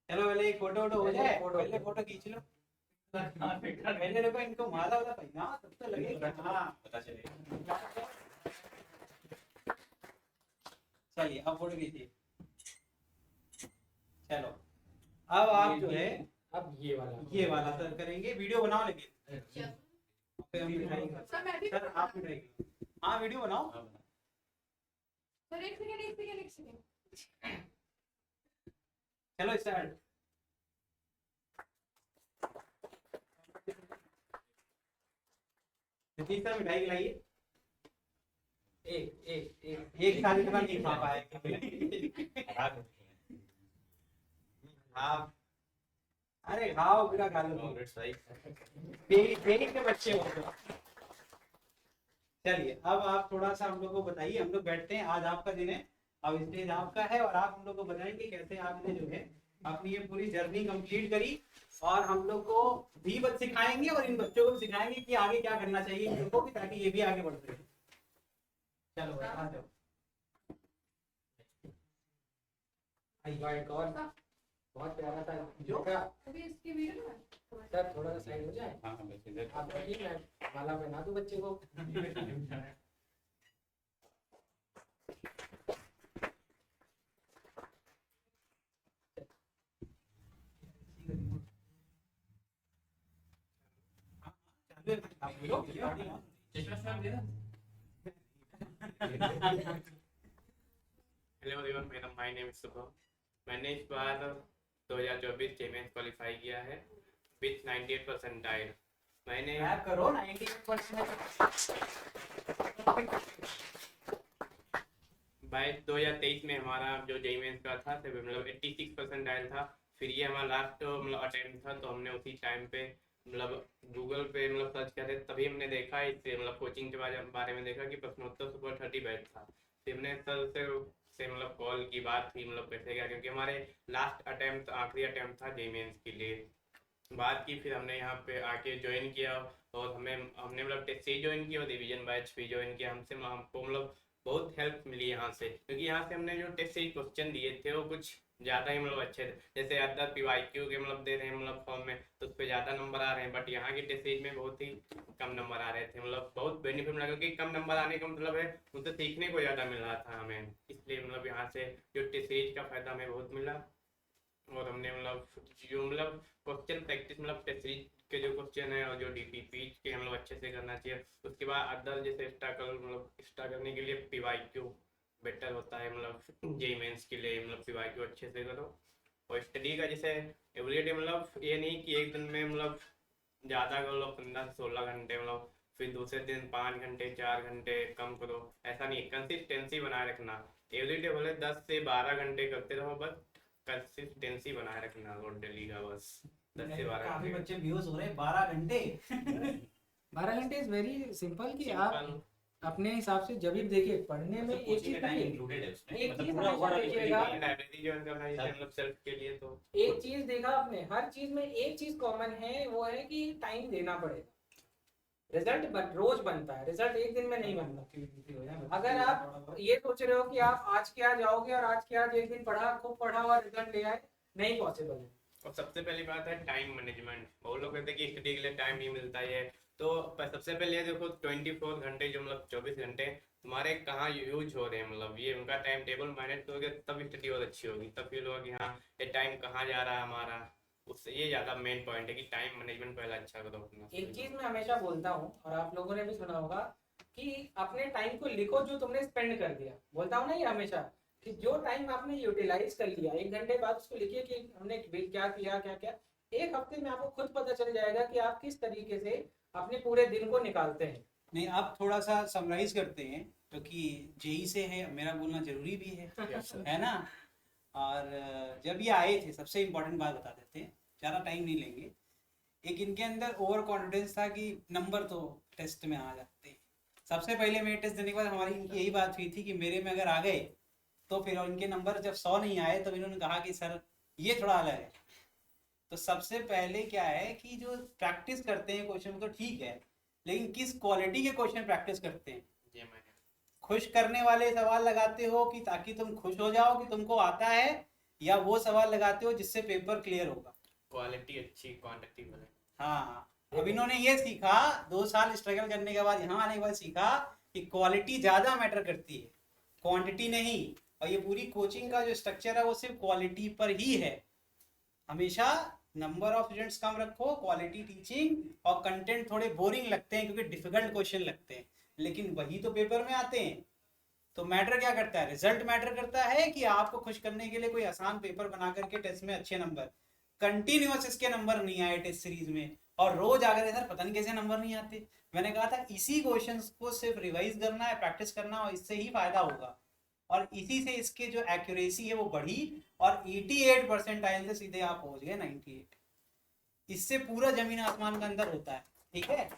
चलो पहले एक फोटो वोटो हो जाए, पहले फोटो खींच लो। पहले देखो इनको माला वाला पहना तब तो लगेगा। हाँ पता चलेगा। चलिए अब फोटो खींचिए। चलो अब आप जो है अब ये वाला सर करेंगे, वीडियो बनाओ लेकिन फिर हम मिठाई सर आप मिठाई। हाँ वीडियो बनाओ। सर एक सेकंड। चलो स्टार्ट। नीतीश सर मिठाई खिलाइए। एक साल के बाद नहीं खा पाएगा। हाँ अरे खाओ पूरा खा लो। पेट के बच्चे हो तो। चलिए अब आप थोड़ा सा हम लोग को बताइए, हम लोग बैठते हैं, आज आपका दिन है, अब स्टेज आपका है और आप हम लोग को बताएंगे कैसे आपने जो है अपनी ये पूरी जर्नी कंप्लीट करी। और हम लोग को भी बच सिखाएंगे और इन बच्चों को भी सिखाएंगे कि आगे क्या करना चाहिए इन लोगों को भी, ताकि ये भी आगे बढ़ सके। चलो भाई आ जाओ। एक और बहुत प्यारा था जो अभी इसकी वीडियो ना सर, थोड़ा सा साइड हो जाए। हाँ आप बैठिए, मैं माला पहना दूं बच्चे को। हेलो एवरीवन, मेरा माय नेम इज शुभम। मैंने इस बार 2024 चैम्पियंस क्वालिफाई किया है विथ 98 परसेंटाइल। मैंने करो 98%। बाय 2023 में हमारा जो जेईमेंस का था मतलब 86 परसेंटाइल था। फिर ये हमारा लास्ट मतलब अटेम्प्ट था, तो हमने उसी टाइम पे मतलब गूगल पे मतलब सर्च करे, तभी हमने देखा इससे मतलब कोचिंग के बारे में देखा कि प्रश्नोत्तर सुपर 30 बैच था। फिर हमने सर से मतलब कॉल की, बात थी मतलब कैसे क्या, क्योंकि हमारे लास्ट अटेम्प्ट आखिरी अटेम्प्ट था जेईमेंस के लिए। बात की, फिर हमने यहाँ पे आके ज्वाइन किया और हमने मतलब टेस्ट से ज्वाइन किया और रिवीजन बैच भी ज्वाइन किया। हमको मतलब बहुत हेल्प मिली यहाँ से, क्योंकि यहाँ से हमने जो टेस्ट से क्वेश्चन दिए थे वो कुछ ज़्यादा ही मतलब अच्छे थे। जैसे अदर PYQ के मतलब दे रहे हैं मतलब फॉर्म में, तो उस पर ज़्यादा नंबर आ रहे हैं, बट यहाँ के टेस्ट सीरीज में बहुत ही कम नंबर आ रहे थे। मतलब बहुत बेनिफिट मिला, क्योंकि कम नंबर आने का मतलब है उनसे सीखने को ज़्यादा मिल रहा था हमें, इसलिए मतलब यहाँ से जो टेस्ट सीरीज का फ़ायदा हमें बहुत मिला। और हमने मतलब जो मतलब क्वेश्चन प्रैक्टिस मतलब टेस्ट सीरीज के जो क्वेश्चन है और जो DPP के मतलब अच्छे से करना चाहिए। उसके बाद अदर जैसे एक्स्ट्रा करने के लिए PYQ बेटर होता है, मतलब जेई मेंस के लिए मतलब PYQ अच्छे से करो। और स्टडी का जैसे एवरीडे मतलब ये नहीं कि एक दिन में मतलब ज़्यादा कर लो 15 से 16 घंटे, मतलब फिर दूसरे दिन 5 घंटे 4 घंटे कम करो, ऐसा नहीं। कंसिस्टेंसी बनाए रखना, एवरीडे बोले 10 से 12 घंटे करते रहो, बस कंसिस्टेंसी बनाए रखना रोज डेली का, बस 10 से 12 काफी घंटे। बच्चे व्यूज हो रहे हैं 12 घंटे। 12 घंटे इज वेरी सिंपल कि आप सिंपल अपने हिसाब से जब भी देखिए पढ़ने में एक चीज टाइम देखिए, इंक्लूडेड है उसमें, एक मतलब चीज पूरा हमेशा ओवरऑल देखिएगा, लाइब्रेरी ज्वाइन करना है मतलब सेल्फ के लिए, तो एक चीज देखा आपने, हर चीज में एक चीज कॉमन है, वो है कि टाइम देना पड़ेगा। रिजल्ट रोज बनता है, रिजल्ट एक दिन में नहीं बनता। अगर आप ये सोच रहे हो कि आप आज के आज जाओगे और आज के आज एक दिन पढ़ा, खूब पढ़ा और रिजल्ट ले आए, नहीं पॉसिबल है। और सबसे पहली बात है टाइम मैनेजमेंट। बहुत लोग कहते हैं कि स्टडी के लिए टाइम नहीं मिलता है, तो सबसे पहले देखो 24 घंटे जो मतलब 24 घंटे तुम्हारे कहाँ यूज हो रहे हैं, मतलब ये उनका टाइम टेबल मैनेज करोगे तब स्टडी और अच्छी होगी, तब फील होगा कि हाँ ये टाइम कहाँ जा रहा है हमारा। उससे ये ज़्यादा मेन पॉइंट है कि टाइम मैनेजमेंट पहले अच्छा करो अपना। एक चीज मैं हमेशा बोलता हूँ और आप लोगों ने भी सुना होगा कि अपने टाइम को लिखो जो तुमने स्पेंड कर दिया। बोलता हूँ ना ये हमेशा कि जो टाइम आपने यूटिलाइज कर लिया, 1 घंटे बाद उसको लिखिए कि हमने क्या किया क्या क्या। एक हफ्ते में आपको खुद पता चल जाएगा कि आप किस तरीके से अपने पूरे दिन को निकालते हैं। नहीं आप थोड़ा सा समराइज करते हैं, क्योंकि जेई से है, मेरा बोलना जरूरी भी है ना। और जब ये आए थे, सबसे इम्पोर्टेंट बात बता देते हैं, ज़्यादा टाइम नहीं लेंगे। एक इनके अंदर ओवर कॉन्फिडेंस था कि नंबर तो टेस्ट में आ जाते हैं। सबसे पहले मेरे टेस्ट देने के बाद हमारी इनकी यही बात हुई थी कि मेरे में अगर आ गए तो फिर इनके नंबर जब 100 नहीं आए तो इन्होंने कहा कि सर ये थोड़ा अलग है। तो सबसे पहले क्या है कि जो प्रैक्टिस करते हैं क्वेश्चन तो ठीक है, लेकिन किस क्वालिटी के क्वेश्चन प्रैक्टिस करते हैं। ये मैंने खुश करने वाले सवाल लगाते हो कि ताकि तुम खुश हो जाओ कि तुमको आता है, या वो सवाल लगाते हो जिससे पेपर क्लियर होगा? क्वालिटी अच्छी, क्वांटिटी बने। हाँ, अब इन्होंने ये सीखा 2 साल स्ट्रगल करने के बाद, यहाँ आने के बाद सीखा कि क्वालिटी ज्यादा मैटर करती है, क्वांटिटी नहीं। और ये पूरी कोचिंग का जो स्ट्रक्चर है वो सिर्फ क्वालिटी पर ही है। हमेशा नंबर ऑफ स्टूडेंट्स कम रखो, क्वालिटी टीचिंग, और कंटेंट थोड़े बोरिंग लगते हैं क्योंकि डिफिकल्ट क्वेश्चन लगते हैं, लेकिन वही तो पेपर में आते हैं। तो मैटर क्या करता है? रिजल्ट मैटर करता है कि आपको खुश करने के लिए कोई आसान पेपर बना करके टेस्ट में अच्छे नंबर, कंटिन्यूअस इसके नंबर नहीं आए टेस्ट सीरीज में, और रोज आकर सर पता नहीं कैसे नंबर नहीं आते। मैंने कहा था इसी क्वेश्चंस को सिर्फ रिवाइज करना है, प्रैक्टिस करना, और इससे ही फायदा होगा, और इसी से इसके जो एक्यूरेसी है वो बढ़ी, और 88 परसेंटाइल से सीधे आप पहुंच गए 98। इससे पूरा जमीन आसमान का अंदर होता है, ठीक है।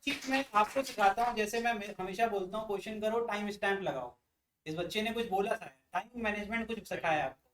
चीज मैं आपको सिखाता हूँ, जैसे मैं हमेशा बोलता हूँ क्वेश्चन करो, टाइम स्टैम्प लगाओ। इस बच्चे ने कुछ बोला था, टाइम मैनेजमेंट कुछ सिखाया आपको,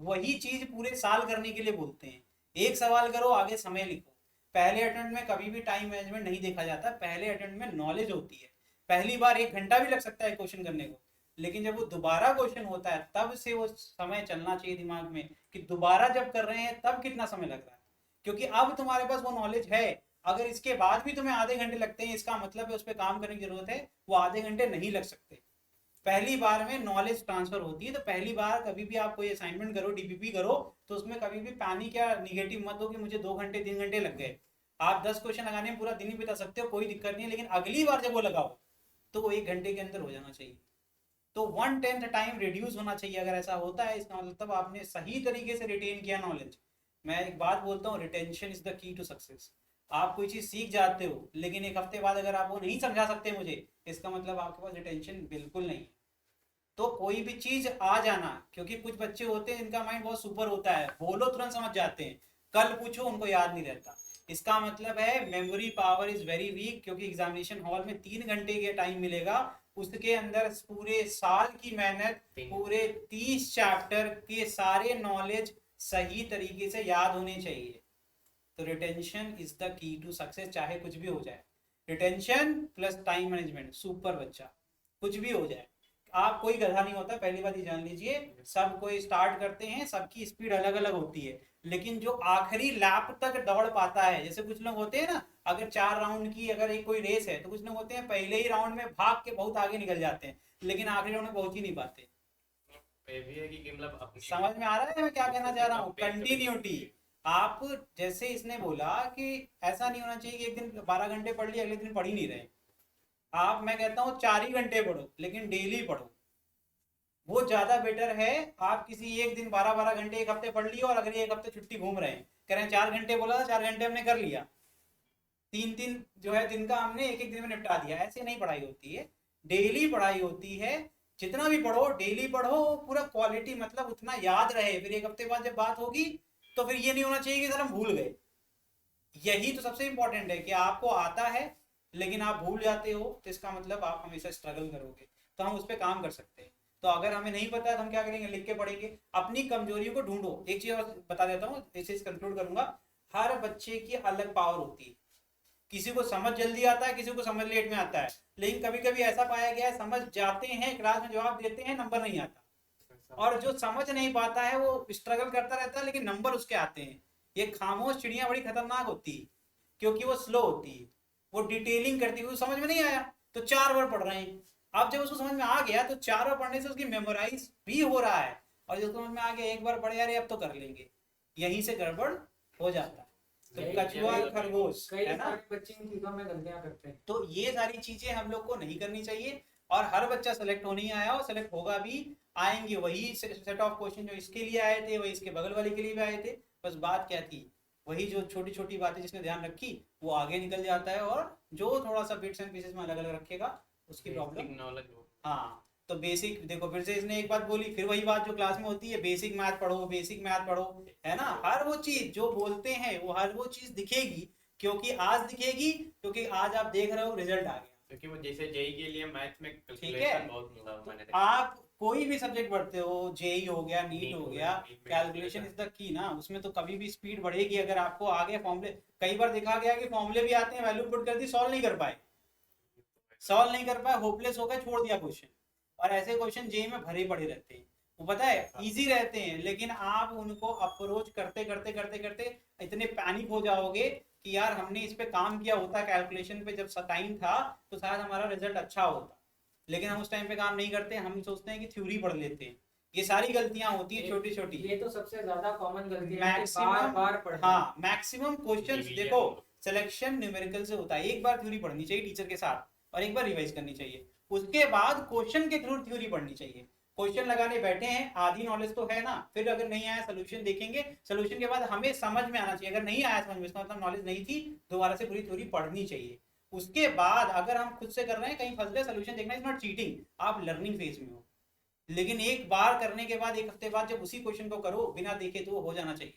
वही चीज पूरे साल करने के लिए बोलते हैं। एक सवाल करो, आगे समय लिखो। पहले अटेम्प्ट में कभी भी टाइम मैनेजमेंट नहीं देखा जाता, पहले अटेम्प्ट में नॉलेज होती है। पहली बार 1 घंटा भी लग सकता है क्वेश्चन करने को, लेकिन जब वो दोबारा क्वेश्चन होता है तब से वो समय चलना चाहिए दिमाग में कि दोबारा जब कर रहे हैं तब कितना समय लग रहा है, क्योंकि अब तुम्हारे पास वो नॉलेज है। अगर इसके बाद भी तुम्हें आधे घंटे लगते हैं, इसका मतलब है उस पर काम करने की जरूरत है, वो आधे घंटे नहीं लग सकते। पहली बार में नॉलेज ट्रांसफर होती है, तो पहली बार कभी भी आप कोई असाइनमेंट करो, डीपीपी करो, तो उसमें कभी भी पैनिक या निगेटिव मत हो कि मुझे 2 घंटे 3 घंटे लग गए। आप 10 क्वेश्चन लगाने में पूरा दिन ही बिता सकते हो, कोई दिक्कत नहीं है, लेकिन अगली बार जब वो लगाओ तो वो 1 घंटे के अंदर हो जाना चाहिए। तो 1/10 टाइम रिड्यूस होना चाहिए। अगर ऐसा होता है इसका मतलब आपने सही तरीके से रिटेन किया नॉलेज। मैं एक बात बोलता हूँ, retention is the key to success. आप कोई चीज सीख जाते हो, लेकिन 1 हफ्ते बाद अगर आप वो नहीं समझा सकते मुझे, इसका मतलब आपके पास रिटेंशन बिल्कुल नहीं है। तो कोई भी चीज आ जाना, क्योंकि कुछ बच्चे होते हैं जिनका माइंड बहुत सुपर होता है, बोलो तुरंत समझ जाते हैं, कल पूछो उनको याद नहीं रहता। इसका मतलब है memory power is very weak, क्योंकि एग्जामिनेशन हॉल में 3 घंटे के टाइम मिलेगा, उसके अंदर पूरे साल की मेहनत, पूरे 30 चैप्टर के सारे नॉलेज सही तरीके से याद होने चाहिए। तो retention is the key to success, चाहे कुछ भी हो जाए। Retention plus time management, super बच्चा, कुछ भी हो जाए। आप कोई गधा नहीं होता, पहली बात ये जान लीजिए। सब कोई स्टार्ट करते हैं, सबकी स्पीड अलग अलग होती है, लेकिन जो आखिरी लैप तक दौड़ पाता है, जैसे कुछ लोग होते हैं ना, अगर 4 राउंड की अगर एक कोई रेस है, तो कुछ लोग होते हैं पहले ही राउंड में भाग के बहुत आगे निकल जाते हैं, लेकिन आखिरी राउंड में पहुंच ही नहीं पाते। ये भी है कि मतलब अपनी समझ में आ रहा है मैं क्या कहना चाह रहा हूँ? कंटिन्यूटी। आप जैसे इसने बोला कि ऐसा नहीं होना चाहिए कि एक दिन 12 घंटे पढ़ लिए, अगले दिन पढ़ ही नहीं रहे। आप, मैं कहता हूँ 4 ही घंटे पढ़ो, लेकिन डेली पढ़ो, वो ज्यादा बेटर है। आप किसी एक दिन 12-12 घंटे एक हफ्ते पढ़ लिए और अगले एक हफ्ते छुट्टी घूम रहे हैं, कह रहे हैं 4 घंटे बोला था, 4 घंटे हमने कर लिया, 3 जो है दिन का हमने एक दिन में निपटा दिया। ऐसे नहीं पढ़ाई होती है, डेली पढ़ाई होती है। जितना भी पढ़ो डेली पढ़ो, पूरा क्वालिटी, मतलब उतना याद रहे। फिर एक हफ्ते बाद जब बात होगी तो फिर ये नहीं होना चाहिए कि सर हम भूल गए। यही तो सबसे इंपॉर्टेंट है कि आपको आता है लेकिन आप भूल जाते हो, तो इसका मतलब आप हमेशा स्ट्रगल करोगे। तो हम उस पर काम कर सकते हैं। तो अगर हमें नहीं पता है तो हम क्या करेंगे? लिख के पढ़ेंगे, अपनी कमजोरियों को ढूंढो। एक चीज और बता देता हूँ, इसे कंक्लूड करूंगा। हर बच्चे की अलग पावर होती है, किसी को समझ जल्दी आता है, किसी को समझ लेट में आता है, लेकिन कभी कभी ऐसा पाया गया है समझ जाते हैं, क्लास में जवाब देते हैं, नंबर नहीं आता। और जो समझ नहीं पाता है वो स्ट्रगल करता रहता है, लेकिन नंबर उसके आते हैं। ये खामोश चिड़िया बड़ी खतरनाक होती है, क्योंकि वो स्लो होती है, वो डिटेलिंग करती है। समझ में नहीं आया तो 4 बार पढ़ रहे हैं, अब जब उसको समझ में आ गया तो 4 बार पढ़ने से उसकी मेमोराइज भी हो रहा है, और जब समझ में आ गया एक बार पढ़े, यार अब तो कर लेंगे, यहीं से गड़बड़ हो जाता है। तो कछुआ खरगोश है ना, बच्चे इन चीजों में गलतियां करते हैं। तो ये सारी चीजें हम लोग को नहीं करनी चाहिए। और हर बच्चा सेलेक्ट हो नहीं आया, और सेलेक्ट होगा भी, आएंगे वही सेट ऑफ क्वेश्चन जो इसके लिए आए थे, वही इसके बगल वाले के लिए भी आए थे। बस बात क्या थी, वही जो छोटी छोटी बातें जिसने ध्यान रखी वो आगे निकल जाता है, और जो थोड़ा सा बिट्स एंड पीसेस में अलग अलग रखेगा उसकी प्रॉब्लम। नॉलेज। हाँ, तो बेसिक देखो, फिर से इसने एक बात बोली, फिर वही बात जो क्लास में होती है, बेसिक मैथ पढ़ो, बेसिक मैथ पढ़ो, है ना। हर वो चीज जो बोलते हैं वो हर वो चीज दिखेगी, क्योंकि आज दिखेगी, क्योंकि आज आप देख रहे हो रिजल्ट आ गया। क्योंकि वो जैसे जेई के लिए मैथ में ठीक है, कैलकुलेशन बहुत मतलब मैंने देखा। आप कोई भी सब्जेक्ट पढ़ते हो, जेई हो गया, नीट हो गया, नीट में कैलकुलेशन इज द की ना, उसमें तो कभी भी स्पीड बढ़ेगी अगर आपको आगे फॉर्मूले। कई बार देखा गया कि फॉर्मूले भी आते हैं, वैल्यू पुट कर दी, सॉल्व नहीं कर पाए, होपलेस हो गए, छोड़ दिया क्वेश्चन। और ऐसे क्वेश्चन जेई में भरे पड़े रहते हैं। वो पता है इजी रहते हैं, लेकिन आप उनको अप्रोच करते करते करते करते इतने पैनिक हो जाओगे कि यार हमने इस पे काम किया होता, कैलकुलेशन पे जब टाइम था तो शायद हमारा रिजल्ट अच्छा होता, लेकिन हम उस टाइम पे काम नहीं करते, हम सोचते हैं कि थ्योरी पढ़ लेते हैं। ये सारी गलतियां होती हैं छोटी छोटी। ये तो सबसे ज्यादा कॉमन गलती है कि मैक्सिमम बार-बार पढ़ना। हाँ मैक्सिमम क्वेश्चंस Division। देखो, सिलेक्शन न्यूमेरिकल से होता है, एक बार थ्योरी पढ़नी चाहिए टीचर के साथ और एक बार रिवाइज करनी चाहिए, उसके बाद क्वेश्चन के थ्रू थ्योरी पढ़नी चाहिए। क्वेश्चन लगाने बैठे हैं, आधी नॉलेज तो है ना, फिर अगर नहीं आया सोल्यूशन देखेंगे, सोल्यूशन के बाद हमें समझ में आना चाहिए, अगर नहीं आया समझ में इसका मतलब नॉलेज नहीं थी, दोबारा से पूरी थ्योरी पढ़नी चाहिए। उसके बाद अगर हम खुद से कर रहे हैं, कहीं फंस गए, सोल्यूशन देखना इज नॉट चीटिंग, आप लर्निंग फेज में हो। लेकिन एक बार करने के बाद एक हफ्ते बाद जब उसी क्वेश्चन को करो बिना देखे तो वो हो जाना चाहिए,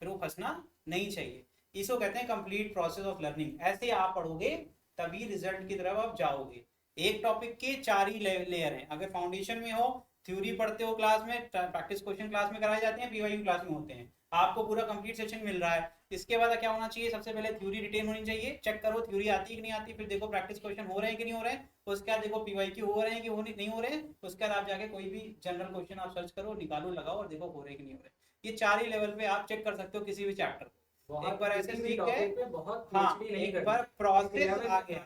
फिर वो फंसना नहीं चाहिए। इसको कहते हैं कंप्लीट प्रोसेस ऑफ लर्निंग। ऐसे आप पढ़ोगे तभी रिजल्ट की तरफ आप जाओगे। एक टॉपिक के 4 ही लेयर हैं, अगर फाउंडेशन में हो, थ्योरी पढ़ते हो क्लास में, प्रैक्टिस क्वेश्चन क्लास में कराए जाते हैं, पीवाईक्यू क्लास में होते हैं, आपको पूरा कंप्लीट सेशन मिल रहा है। इसके बाद क्या होना चाहिए, सबसे पहले थ्योरी रिटेन होनी चाहिए, चेक करो थ्योरी आती है कि नहीं आती, फिर देखो प्रैक्टिस क्वेश्चन हो रहे हैं कि नहीं हो रहे हैं, उसके बाद देखो पीवाईक्यू हो रहे हैं कि नहीं हो रहे हैं, उसके बाद आप जाके कोई भी जनरल क्वेश्चन आप सर्च करो, निकालो, लगाओ और देखो हो रहे हैं कि नहीं हो रहे। ये 4 ही लेवल पे आप चेक कर सकते हो किसी भी चैप्टर को। एक बार ऐसे सीख गए, हाँ एक बार प्रोसेस आ गया,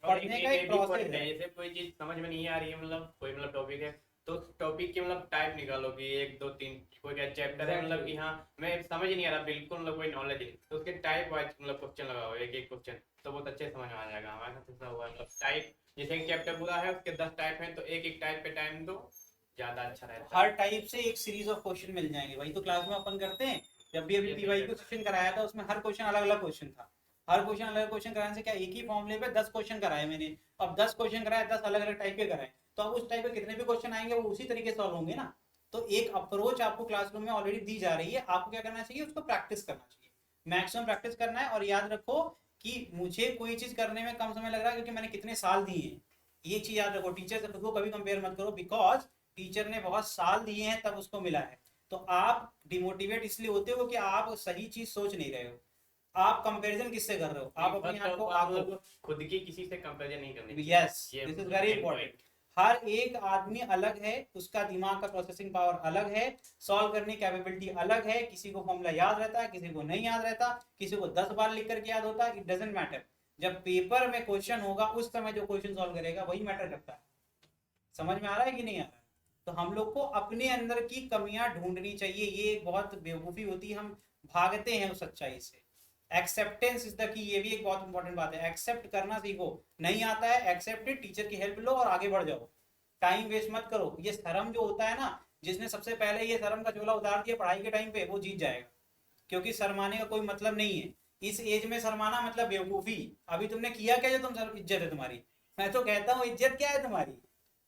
पढ़ने का एक प्रोसेस है। जैसे कोई चीज समझ में नहीं आ रही है, मतलब कोई मतलब टॉपिक है, तो टॉपिक की मतलब टाइप निकालो कि 1 2 3 कोई क्या चैप्टर है, मतलब कि हाँ मैं समझ नहीं आ रहा बिल्कुल, मतलब कोई नॉलेज है, तो उसके टाइप वाइज मतलब क्वेश्चन लगाओ, एक एक क्वेश्चन, तो बहुत अच्छे समझ में आ जाएगा। हमारे साथ ऐसा हुआ, मतलब टाइप जैसे एक चैप्टर पूरा है उसके 10 टाइप हैं, तो एक एक टाइप पे टाइम दो, ज्यादा अच्छा रहता है। हर टाइप से एक सीरीज ऑफ क्वेश्चन मिल जाएंगे, वही तो क्लास में अपन करते हैं। जब भी अभी पीवाईक्यू सेशन कराया था उसमें हर क्वेश्चन अलग अलग क्वेश्चन था, हर क्वेश्चन अलग अलग क्वेश्चन कराने से क्या, एक ही फॉर्मूले पे 10 क्वेश्चन कराए मैंने, अब 10 क्वेश्चन कराए, 10 अलग अलग टाइप के कराए, तो अब उस टाइप के कितने भी क्वेश्चन आएंगे वो उसी तरीके से सॉल्व होंगे ना। तो एक अप्रोच आपको क्लासरूम में ऑलरेडी दी जा रही है, आपको क्या करना चाहिए, उसको प्रैक्टिस करना चाहिए, मैक्सिमम प्रैक्टिस करना है। और याद रखो कि मुझे कोई चीज करने में कम समय लग रहा है क्योंकि मैंने कितने साल दिए हैं, ये चीज याद रखो। टीचर से खुद को कभी कंपेयर मत करो, बिकॉज टीचर ने बहुत साल दिए हैं तब उसको मिला है। तो आप डिमोटिवेट इसलिए होते हो कि आप सही चीज सोच नहीं रहे हो, आप कंपैरिजन किससे कर रहे हो, आप अपने आप को खुद की किसी से कंपैरिजन नहीं करनी। Yes this is very important. हर एक आदमी अलग है, उसका दिमाग का प्रोसेसिंग पावर अलग है, सॉल्व करने की कैपेबिलिटी अलग है, किसी को फॉर्मूला याद रहता है, किसी को नहीं याद रहता, किसी को 10 बार लिख करके याद होता है, इट डजंट मैटर। जब पेपर में क्वेश्चन होगा उस समय जो क्वेश्चन सॉल्व करेगा वही मैटर करता है। समझ में आ रहा है कि नहीं आ रहा है? तो हम लोग को अपने अंदर की कमियां ढूंढनी चाहिए, ये एक बहुत बेवकूफी होती है, हम भागते हैं उस सच्चाई से। एक्सेप्टेंस इज द की, ये भी एक बहुत इंपॉर्टेंट बात है, एक्सेप्ट करना सीखो। नहीं आता है एक्सेप्ट, टीचर की हेल्प लो और आगे बढ़ जाओ, टाइम वेस्ट मत करो। ये शर्म जो होता है ना, जिसने सबसे पहले ये शर्म का झोला उतार दिया पढ़ाई के टाइम पे, वो जीत जाएगा, क्योंकि शर्माने का कोई मतलब नहीं है। इस एज में शर्माना मतलब बेवकूफी। अभी तुमने किया क्या जो तुम इज्जत है तुम्हारी? मैं तो कहता हूँ इज्जत क्या है तुम्हारी,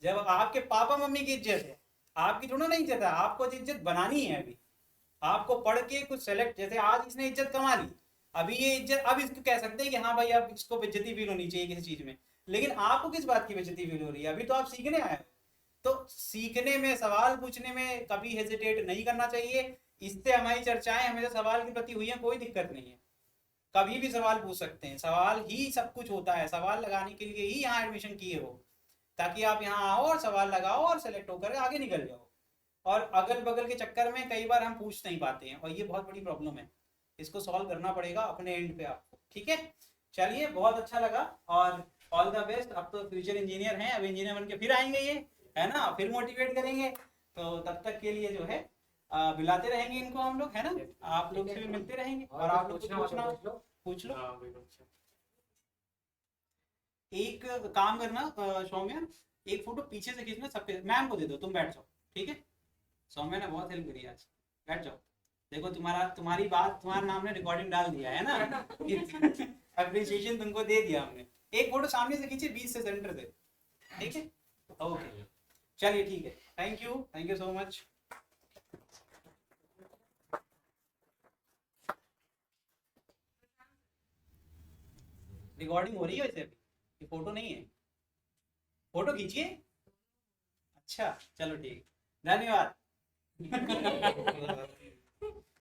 जब आपके पापा मम्मी की इज्जत है, आपकी थोड़ा ना इज्जत है, आपको इज्जत बनानी है। अभी आपको पढ़ के कुछ सेलेक्ट, जैसे आज इसने इज्जत कमा ली, अभी ये इज्जत, अब इसको कह सकते हैं कि हाँ भाई अब इसको बेइज्जती फील होनी चाहिए किसी चीज में, लेकिन आपको किस बात की बेइज्जती फील हो रही है? अभी तो आप सीखने आए हो। तो सीखने में, सवाल पूछने में कभी हेजिटेट नहीं करना चाहिए। इससे हमारी चर्चाएं हमेशा सवाल के प्रति हुई है, कोई दिक्कत नहीं है, कभी भी सवाल पूछ सकते हैं, सवाल ही सब कुछ होता है, सवाल लगाने के लिए ही यहाँ एडमिशन किए हो, ताकि आप यहाँ आओ और सवाल लगाओ और सेलेक्ट होकर आगे निकल जाओ। और अगल बगल के चक्कर में कई बार हम पूछ नहीं पाते हैं, और ये बहुत बड़ी प्रॉब्लम है, इसको सॉल्व करना पड़ेगा अपने एंड पे आपको। ठीक है, चलिए बहुत अच्छा लगा और ऑल द बेस्ट। अब तो फ्यूचर इंजीनियर हैं, अब इंजीनियर बन के फिर आएंगे ये, है ना, फिर मोटिवेट करेंगे। तो तब तक के लिए जो है बुलाते रहेंगे इनको हम लोग, है ना, आप लोग से भी मिलते रहेंगे और आप लोग पूछ लो। एक काम करना सौम्या, एक फोटो पीछे से खींचना सबके, मैम को दे दो, तुम बैठ जाओ, ठीक है। सौम्या ने बहुत हेल्प करी आज, बैठ जाओ। देखो तुम्हारी बात, तुम्हारा नाम ने रिकॉर्डिंग डाल दिया है ना, अप्रिसिएशन तुमको दे दिया हमने। एक फोटो सामने से खींचे, बीच से सेंटर से, ठीक है, ओके चलिए ठीक है, thank you so much. Recording हो रही है वैसे अभी, ये फोटो नहीं है, फोटो खींचिए। अच्छा चलो ठीक, धन्यवाद।